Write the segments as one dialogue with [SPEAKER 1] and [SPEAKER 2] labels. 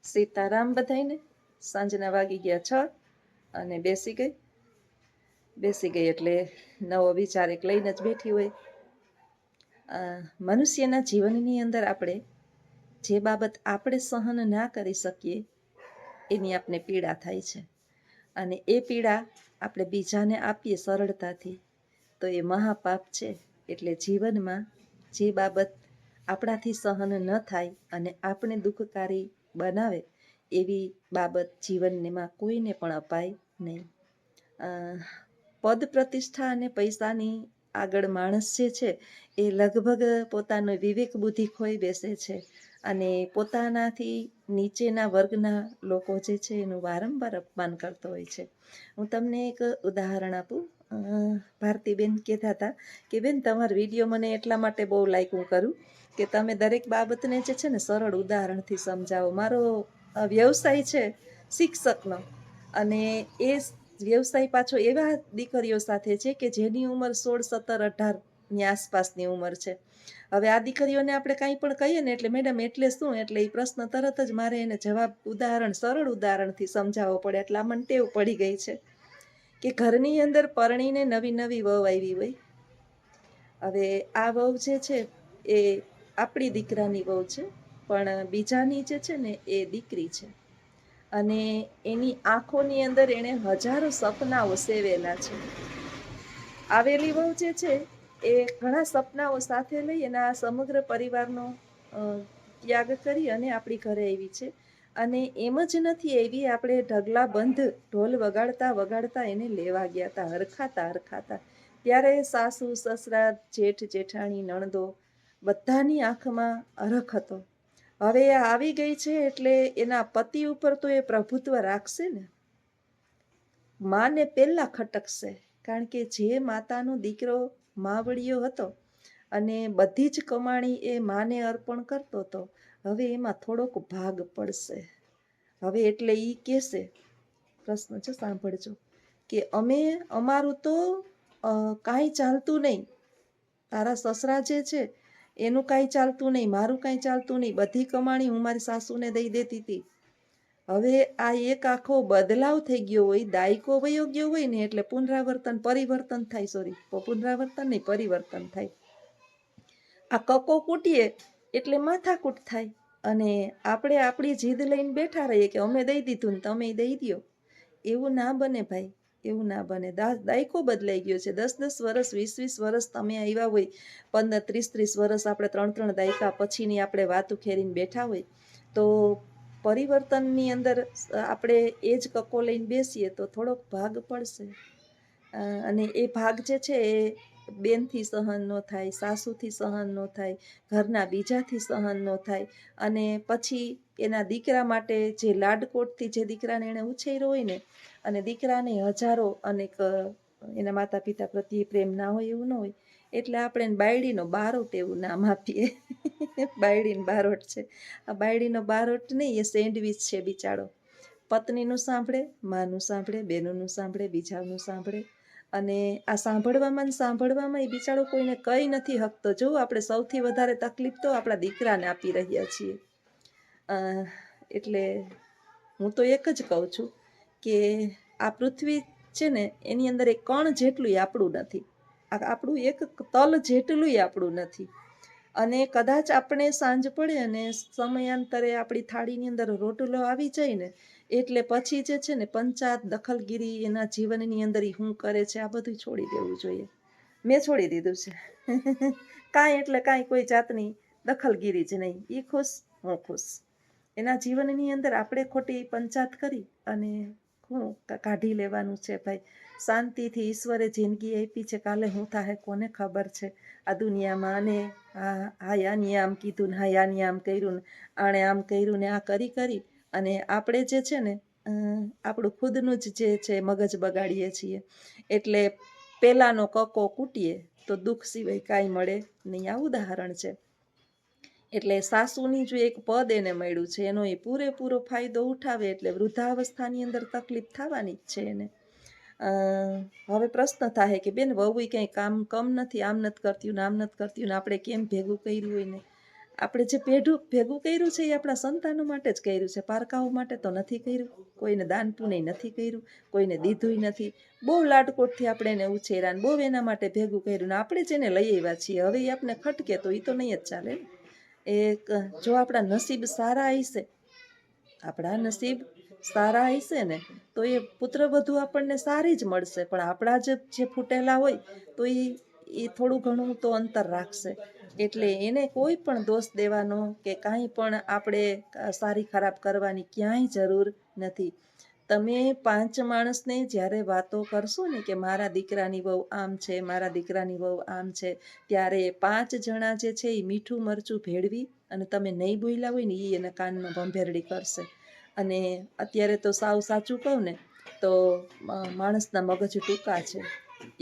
[SPEAKER 1] સીતારામ બધાયને. સાંજના વાગી ગયા 6 અને બેસી ગઈ એટલે નવો વિચાર એક લઈને જ બેઠી હોય. મનુષ્યના જીવનની અંદર આપણે જે બાબત આપણે સહન ના કરી શકીએ એની આપણે પીડા થાય છે, અને એ પીડા આપણે બીજાને આપીએ સરળતાથી તો એ મહાપાપ છે. એટલે જીવનમાં જે બાબત આપણાથી સહન ન થાય અને આપણે દુઃખકારી બનાવે એવી બાબત જીવનમાં કોઈને પણ અપાય નહીં. પદ પ્રતિષ્ઠા અને પૈસાની આગળ માણસ જે છે એ લગભગ પોતાનો વિવેક બુદ્ધિ ખોઈ બેસે છે, અને પોતાનાથી નીચેના વર્ગના લોકો જે છે એનું વારંવાર અપમાન કરતો હોય છે. હું તમને એક ઉદાહરણ આપું. ભારતીબેન કહેતા હતા કે બેન, તમારો વિડીયો મને એટલા માટે બહુ લાઈક હું કરું કે તમે દરેક બાબતને જે છે ને સરળ ઉદાહરણથી સમજાવો. મારો વ્યવસાય છે શિક્ષકનો, અને એ વ્યવસાય પાછો એવા દીકરીઓ સાથે છે કે જેની ઉંમર 16, 17, 18ની આસપાસની ઉંમર છે. હવે આ દીકરીઓને આપણે કાંઈ પણ કહીએ ને એટલે મેડમ એટલે શું, એટલે એ પ્રશ્ન તરત જ મારે એને જવાબ સરળ ઉદાહરણથી સમજાવવો પડે. એટલે આ મને ટેવ પડી ગઈ છે કે ઘરની અંદર પરણીને નવી વહુ આવી હોય. હવે આ વહુ જે છે એ આપણી દીકરાની વહુ છે, પણ બીજાની જે છે ને એ દીકરી છે, અને એની આંખોની અંદર એણે હજારો સપનાઓ સેવેલા છે. આવેલી વહુ જે છે એ ઘણા સપનાઓ સાથે લઈ એના સમગ્ર પરિવારનો ત્યાગ કરી અને આપણી ઘરે આવી છે. અને એમ જ નથી એવી, આપણે ઢગલા બંધ ઢોલ વગાડતા એને લેવા ગયા હતા, હરખાતા. ત્યારે સાસુ, સસરા, જેઠ, જેઠાણી, નણદો બધાની આંખમાં હરખ હતો. હવે એ આવી ગઈ છે એટલે એના પતિ ઉપર તો એ પ્રભુત્વ રાખશે ને. માને પહેલા ખટકશે, કારણ કે જે માતાનો દીકરો માવડિયો હતો અને બધી જ કમાણી એ માને અર્પણ કરતો હતો, હવે એમાં થોડોક ભાગ પડશે. હવે એટલે એ કહેશે, પ્રશ્ન છે સાંભળજો, કે અમારું તો કાંઈ ચાલતું નહીં, તારા સસરા જે છે એનું કાંઈ ચાલતું નહીં, મારું કાંઈ ચાલતું નહીં, બધી કમાણી હું મારી સાસુને દઈ દેતી હતી. હવે આ એક આખો બદલાવ થઈ ગયો હોય, દાયકો વયો ગયો હોય ને એટલે પરિવર્તન થાય. આ કકો કૂટીએ એટલે માથાકૂટ થાય, અને આપણે આપણી જીદ લઈને બેઠા રહીએ કે અમે દઈ દીધું ને તમે દઈ દો. એવું ના બને ભાઈ, એવું ના બને. દાયકો બદલાઈ ગયો છે. 10-10 વર્ષ, 20-20 વર્ષ તમે આવ્યા હોય, 15-30 વર્ષ આપણે 3 દાયકા પછીની આપણે વાત ઉખેરીને બેઠા હોય, તો પરિવર્તનની અંદર આપણે એ જ કકો લઈને બેસીએ તો થોડોક ભાગ પડશે. અને એ ભાગ જે છે એ બેનથી સહન ન થાય, સાસુથી સહન ન થાય, ઘરના બીજાથી સહન ન થાય, અને પછી એના દીકરા માટે જે લાડકોટથી જે દીકરાને એણે ઉછેર્યો હોય ને, અને દીકરાને હજારો અનેક એના માતા પિતા પ્રત્યે પ્રેમ ના હોય એવું ન હોય, એટલે આપણે બાયડીનો બારોટ એવું નામ આપીએ. બાયડીનો બારોટ છે. આ બાયડીનો બારોટ નહીં, એ સેન્ડવીચ છે બિચારો. પત્નીનું સાંભળે, માનું સાંભળે, બેનોનું સાંભળે, બીજાનું સાંભળે, અને આ સાંભળવામાં એ બિચારો કોઈને કંઈ નથી હકતો. જો આપણે સૌથી વધારે તકલીફ તો આપણા દીકરાને આપી રહ્યા છીએ. એટલે હું તો એક જ કહું છું કે આ પૃથ્વી છે ને એની અંદર એક કણ જેટલું આપણું નથી, આપણું એક તલ જેટલું આપણું નથી. અને કદાચ આપણે સાંજ પડે અને સમયાંતરે આપણી થાળીની અંદર રોટલો આવી જાય ને એટલે પછી જે છે ને પંચાયત, દખલગીરી એના જીવનની અંદર શું કરે છે આ બધું છોડી દેવું જોઈએ. મેં છોડી દીધું છે. કાંઈ એટલે કાંઈ કોઈ જાતની દખલગીરી જ નહીં. એ ખુશ, હું ખુશ. એના જીવનની અંદર આપણે ખોટી પંચાયત કરી અને હું કાઢી લેવાનું છે ભાઈ. શાંતિથી ઈશ્વરે જિંદગી આપી છે, કાલે શું થાય કોને ખબર છે આ દુનિયામાં. અને આને આમ કીધું ને આને આમ કર્યું ને આણે આમ કર્યું ને આ કરી અને આપણે જે છે ને આપણું ખુદનું જ જે છે મગજ બગાડીએ છીએ. એટલે પહેલાંનો કકો કૂટીએ તો દુઃખ સિવાય કાંઈ મળે નહીં. આ ઉદાહરણ છે. એટલે સાસુની જો એક પદ એને મળ્યું છે એનો એ પૂરેપૂરો ફાયદો ઉઠાવે એટલે વૃદ્ધાવસ્થાની અંદર તકલીફ થવાની જ છે એને. હવે પ્રશ્ન થાય કે બેન, વહુ ક્યાંય કામ કમ નથી, આમ નથી કરતી ને આમ નથી કરતી ને આપણે કેમ ભેગું કર્યું હોય ને. આપણે જે ભેગું કર્યું છે એ આપણા સંતાનો માટે જ કર્યું છે, પારકાઓ માટે તો નથી કર્યું. કોઈને દાન પુણ્ય નથી કર્યું, કોઈને દીધુંય નથી. બહુ લાડકોટથી આપણે એને ઉછેર્યા, બહુ એના માટે ભેગું કર્યું ને આપણે જેને લઈ આવ્યા છીએ હવે એ આપણે ખટકે તો એ તો નહીં જ ચાલે ને. જો આપણા નસીબ સારા હશે, આપણા નસીબ સારા હશે ને તો એ પુત્રવધુ આપણને સારી જ મળશે, પણ આપણા જે ફૂટેલા હોય તો એ થોડું ઘણું તો અંતર રાખશે. એટલે એને કોઈ પણ દોષ દેવાનો કે કાંઈ પણ આપણે સારી ખરાબ કરવાની ક્યાંય જરૂર નથી. તમે 5 માણસને જ્યારે વાતો કરશો ને કે મારા દીકરાની વહુ આમ છે, મારા દીકરાની વહુ આમ છે, ત્યારે 5 જણા જે છે એ મીઠું મરચું ભેળવી અને તમે નહીં બોલ્યા હોય ને એ એના કાનમાં ભંભેરડી કરશે. અને અત્યારે તો સાવ સાચું કહું ને તો માણસના મગજ ટૂંકા છે.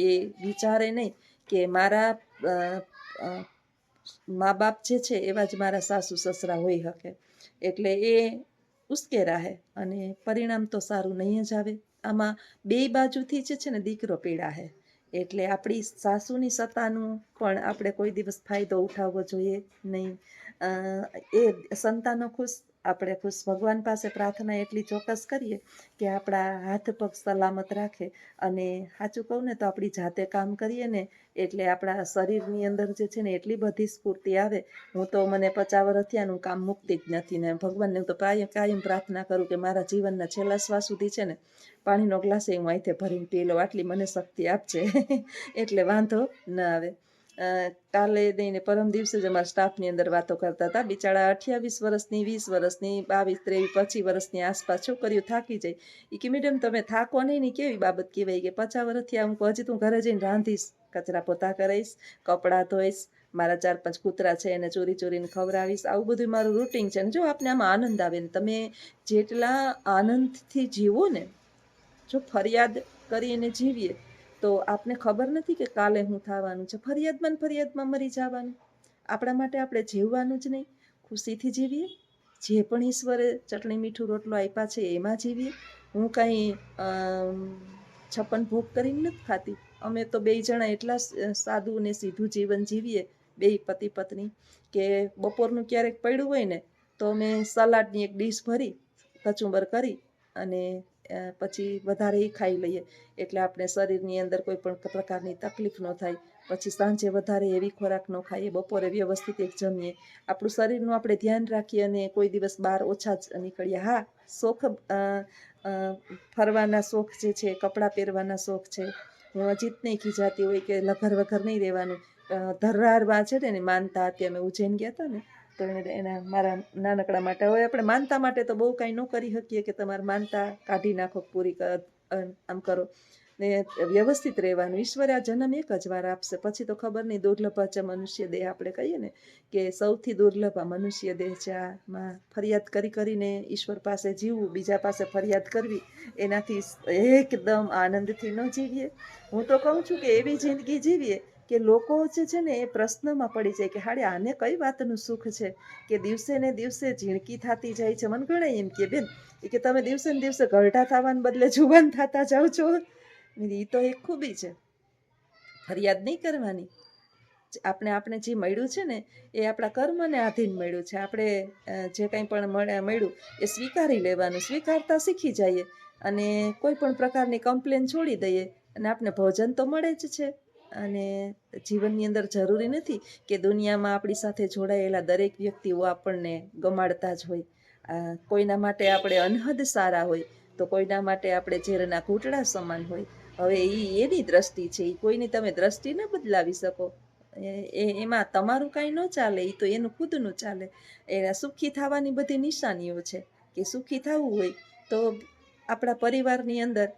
[SPEAKER 1] એ વિચારે નહીં કે મારા મા બાપ જે છે એવા જ મારા સાસુ સસરા હોઈ શકે, એટલે એ ઉશ્કેરાશે અને પરિણામ તો સારું નહીં જ આવે. આમાં બે બાજુથી જે છે ને દીકરો પીડાશે. એટલે આપણી સાસુની સત્તાનું પણ આપણે કોઈ દિવસ ફાયદો ઉઠાવવો જોઈએ નહીં. એ સંતાનો ખુશ, આપણે ખુશ. ભગવાન પાસે પ્રાર્થના એટલી ચોક્કસ કરીએ કે આપણા હાથ પગ સલામત રાખે. અને સાચું કહું ને તો આપણી જાતે કામ કરીએ ને એટલે આપણા શરીરની અંદર જે છે ને એટલી બધી સ્ફૂર્તિ આવે. હું તો મને 50 વર્ષ થયાનું કામ મૂકતી જ નથી ને ભગવાનને હું તો કાયમ પ્રાર્થના કરું કે મારા જીવનના છેલ્લા શ્વાસ સુધી છે ને પાણીનો ગ્લાસ હું અહીંથી ભરીને પી લઉં, આટલી મને શક્તિ આપજે. એટલે વાંધો ન આવે. કાલે નહીં ને પરમ દિવસે જ અમારા સ્ટાફની અંદર વાતો કરતા હતા. બિચારા 28 વર્ષની, 20 વર્ષની, 22, 23, 25 વર્ષની આસપાસ છોકરીઓ થાકી જાય. એ કે મેડમ તમે થાકો નહીં ને કેવી બાબત કહેવાય કે 50 વર્ષથી હું હજી તું ઘરે જઈને રાંધીશ, કચરા પોતા કરીશ, કપડાં ધોઈશ, મારા 4-5 કૂતરા છે એને ચોરીને ખવડાવીશ, આવું બધું મારું રૂટિન છે. ને જો આપને આમાં આનંદ આવે ને તમે જેટલા આનંદથી જીવો ને, જો ફરિયાદ કરીને જીવીએ તો આપને ખબર નથી કે કાલે શું થવાનું છે. ફરિયાદમાં મરી જવાનું. આપણા માટે આપણે જીવવાનું જ નહીં, ખુશીથી જીવીએ. જે પણ ઈશ્વરે ચટણી મીઠું રોટલો આપ્યા છે એમાં જીવીએ. હું કાંઈ 56 ભોગ કરીને નથી ખાતી. અમે તો 2 જણા એટલા સાદું ને સીધું જીવન જીવીએ, 2 પતિ પત્ની, કે બપોરનું ક્યારેક પડ્યું હોય ને તો અમે સલાડની એક ડીશ ભરી કચુંબર કરી અને પછી વધારે એ ખાઈ લઈએ. એટલે આપણે શરીરની અંદર કોઈ પણ પ્રકારની તકલીફ ન થાય. પછી સાંજે વધારે એવી ખોરાક ન ખાઈએ, બપોરે વ્યવસ્થિત એક જમીએ. આપણું શરીરનું આપણે ધ્યાન રાખીએ અને કોઈ દિવસ બહાર ઓછા જ નીકળીએ. હા, શોખ ફરવાના શોખ જે છે, કપડાં પહેરવાના શોખ છે. હું અજીત નહીં ખીજાતી હોય કે લઘર વઘર નહીં રહેવાનું. ધરારવા છે ને માનતા હતી, અમે ઉજ્જૈન ગયા હતા ને તો એના મારા નાનકડા માટે, હવે આપણે માનતા માટે તો બહુ કાંઈ ન કરી શકીએ કે તમારે માનતા કાઢી નાખો, પૂરી આમ કરો ને વ્યવસ્થિત રહેવાનું. ઈશ્વરે આ જન્મ એક જ વાર આપશે, પછી તો ખબર નહીં. દુર્લભ છે મનુષ્ય દેહ, આપણે કહીએ ને કે સૌથી દુર્લભ આ મનુષ્ય દેહ છે. આમાં ફરિયાદ કરીને ઈશ્વર પાસે જીવવું, બીજા પાસે ફરિયાદ કરવી, એનાથી એકદમ આનંદથી ન જીવીએ. હું તો કહું છું કે એવી જિંદગી જીવીએ કે લોકો જે છે ને એ પ્રશ્નમાં પડી જાય કે હાડે આને કઈ વાતનું સુખ છે કે દિવસે ને દિવસે ઝીણકી થતી જાય છે. મને ઘણા એમ કે બેન કે તમે દિવસે ને દિવસે ઘરડા થવાને બદલે જુવાન થતા જાઓ છો. એ તો એક ખૂબી છે. ફરિયાદ નહીં કરવાની. આપણે જે મળ્યું છે ને એ આપણા કર્મને આધીન મળ્યું છે. આપણે જે કંઈ પણ મળ્યું એ સ્વીકારી લેવાનું. સ્વીકારતા શીખી જઈએ અને કોઈ પણ પ્રકારની કમ્પ્લેન છોડી દઈએ અને આપણે ભોજન તો મળે જ છે. અને જીવનની અંદર જરૂરી નથી કે દુનિયામાં આપણી સાથે જોડાયેલા દરેક વ્યક્તિઓ આપણને ગમાડતા જ હોય. કોઈના માટે આપણે અનહદ સારા હોય તો કોઈના માટે આપણે ઝેરના ઘૂંટડા સમાન હોય. હવે એની દ્રષ્ટિ છે, એ કોઈની તમે દ્રષ્ટિ ન બદલાવી શકો. એમાં તમારું કાંઈ ન ચાલે, એ તો એનું ખુદનું ચાલે. એના સુખી થવાની બધી નિશાનીઓ છે કે સુખી થવું હોય તો આપણા પરિવારની અંદર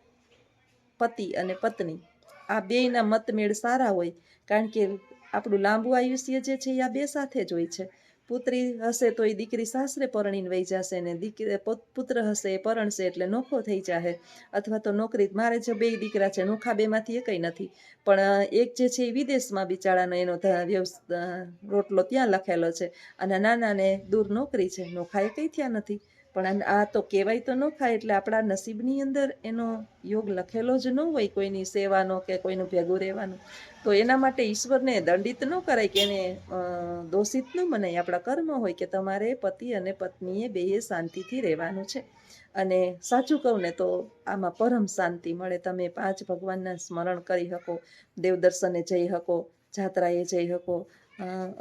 [SPEAKER 1] પતિ અને પત્ની આ બેયના મતમેળ સારા હોય. કારણ કે આપણું લાંબુ આયુષ્ય જે છે એ આ બે સાથે જ હોય છે. પુત્રી હશે તો એ દીકરી સાસરે પરણીને વહી જશે ને પુત્ર હશે એ પરણશે એટલે નોખો થઈ જશે. અથવા તો નોકરી, મારે જે 2 દીકરા છે, નોખા બેમાંથી એકય નથી, પણ એક જે છે એ વિદેશમાં બિચારાનો એનો રોટલો ત્યાં લખેલો છે અને નાનાને દૂર નોકરી છે, નોખા એકય થયા નથી. પણ આ તો કહેવાય તો ન ખાય, એટલે આપણા નસીબની અંદર એનો યોગ લખેલો જ ન હોય કોઈની સેવાનો કે કોઈનું ભેગું રહેવાનું. તો એના માટે ઈશ્વરને દંડિત ન કરાય કે એને દોષિત ન મનાય. આપણા કર્મ હોય કે તમારે પતિ અને પત્નીએ બેએ શાંતિથી રહેવાનું છે. અને સાચું કહું ને તો આમાં પરમ શાંતિ મળે. તમે 5 ભગવાનના સ્મરણ કરી શકો, દેવ દર્શને જઈ શકો, જાત્રાએ જઈ શકો.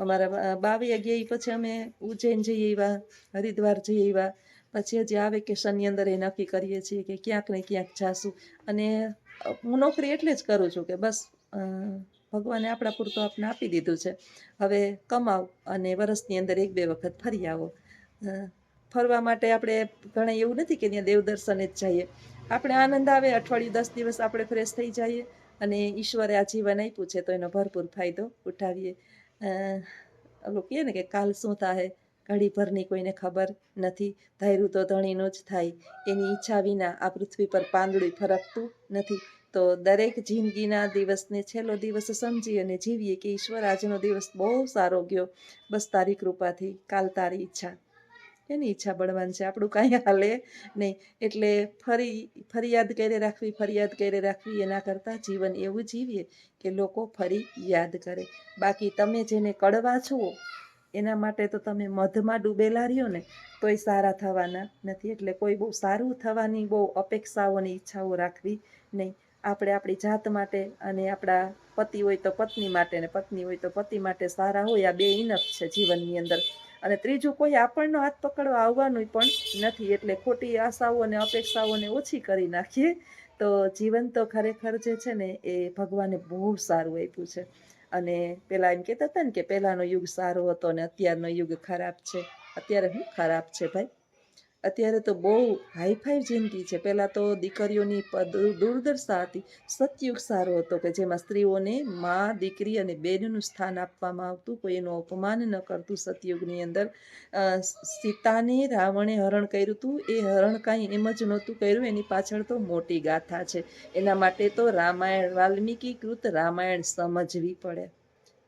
[SPEAKER 1] અમારા બાવીએ ગયા પછી અમે ઉજ્જૈન જઈ આવ્યા, હરિદ્વાર જઈ આવ્યા. પછી હજી આ વેકેશનની અંદર એ નક્કી કરીએ છીએ કે ક્યાંક ને ક્યાંક જાશું. અને હું નોકરી એટલે જ કરું છું કે બસ ભગવાને આપણા પૂરતું આપણે આપી દીધું છે. હવે કમાવ અને વરસની અંદર 1-2 વખત ફરી આવો. ફરવા માટે આપણે ઘણા એવું નથી કે ત્યાં દેવ દર્શને જ જઈએ. આપણે આનંદ આવે, અઠવાડિયું 10 દિવસ આપણે ફ્રેશ થઈ જઈએ અને ઈશ્વરે આ જીવન આપ્યું છે તો એનો ભરપૂર ફાયદો ઉઠાવીએ. ઓલું કહે ને કે કાલ શું થાય ઘડીભરની કોઈને ખબર નથી, ધાર્યું તો ધણીનું જ થાય, એની ઈચ્છા વિના આ પૃથ્વી પર પાંદડું ફરકતું નથી. તો દરેક જિંદગીના દિવસને છેલ્લો દિવસ સમજી અને જીવીએ કે ઈશ્વર આજનો દિવસ બહુ સારો ગયો, બસ તારી કૃપાથી, કાલ તારી ઈચ્છા. એની ઈચ્છા બળવાન છે, આપણું કાંઈ હાલે નહીં. એટલે ફરિયાદ કરે રાખવી એના કરતાં જીવન એવું જીવીએ કે લોકો ફરી યાદ કરે. બાકી તમે જેને કડવા છો એના માટે તો તમે મધમાં ડૂબેલા રહ્યો ને તોય સારા થવાના નથી. એટલે કોઈ બહુ સારું થવાની બહુ અપેક્ષાઓ અને ઈચ્છાઓ રાખવી નહીં. આપણે આપણી જાત માટે અને આપણા પતિ હોય તો પત્ની માટે ને પત્ની હોય તો પતિ માટે સારા હોય, આ 2 ઇનફ છે જીવનની અંદર. અને ત્રીજું કોઈ આપણનો હાથ પકડવા આવવાનું પણ નથી. એટલે ખોટી આશાઓ અને અપેક્ષાઓને ઓછી કરી નાખીએ તો જીવન તો ખરેખર જે છે ને એ ભગવાને બહુ સારું આપ્યું છે. અને પેલા એમ કહેતા હતા ને કે પહેલાનો યુગ સારો હતો અને અત્યારનો યુગ ખરાબ છે. અત્યારે શું ખરાબ છે ભાઈ? અત્યારે તો બહુ હાઈફાઈ જિંદગી છે. પહેલાં તો દીકરીઓની દુર્દશા હતી. સતયુગ સારો હતો કે જેમાં સ્ત્રીઓને માં, દીકરી અને બેનનું સ્થાન આપવામાં આવતું, કોઈ એનું અપમાન ન કરતું. સતયુગની અંદર સીતાને રાવણે હરણ કર્યું હતું. એ હરણ કાંઈ એમ જ નહોતું કર્યું, એની પાછળ તો મોટી ગાથા છે. એના માટે તો રામાયણ, વાલ્મીકી કૃત રામાયણ સમજવી પડે.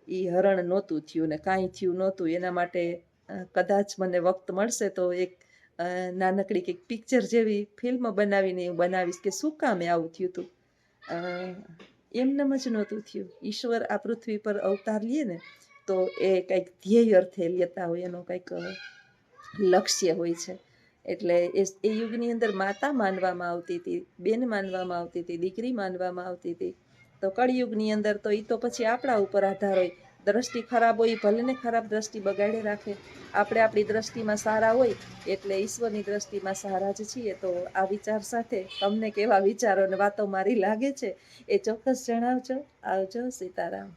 [SPEAKER 1] એ હરણ નહોતું થયું ને કાંઈ થયું નહોતું. એના માટે કદાચ મને વખત મળશે તો એક નાનકડી કંઈક પિક્ચર જેવી ફિલ્મ બનાવીને હું બનાવીશ કે શું કામે આવું થયું હતું. એમનેમ જ નહોતું થયું. ઈશ્વર આ પૃથ્વી પર અવતાર લે ને તો એ કંઈક ધ્યેય અર્થે લેતા હોય, એનો કંઈક લક્ષ્ય હોય છે. એટલે એ યુગની અંદર માતા માનવામાં આવતી હતી, બેન માનવામાં આવતી હતી, દીકરી માનવામાં આવતી હતી. તો કળિયુગની અંદર તો એ તો પછી આપણા ઉપર આધાર હોય. દ્રષ્ટિ ખરાબ હોય ભલે ને ખરાબ દ્રષ્ટિ બગાડે રાખે, આપણે આપણી દ્રષ્ટિમાં સારા હોય એટલે ઈશ્વરની દ્રષ્ટિમાં સારા જ છીએ. તો આ વિચાર સાથે તમને કેવા વિચારો અને વાતો મારી લાગે છે એ ચોક્કસ જણાવજો. આવજો. સીતારામ.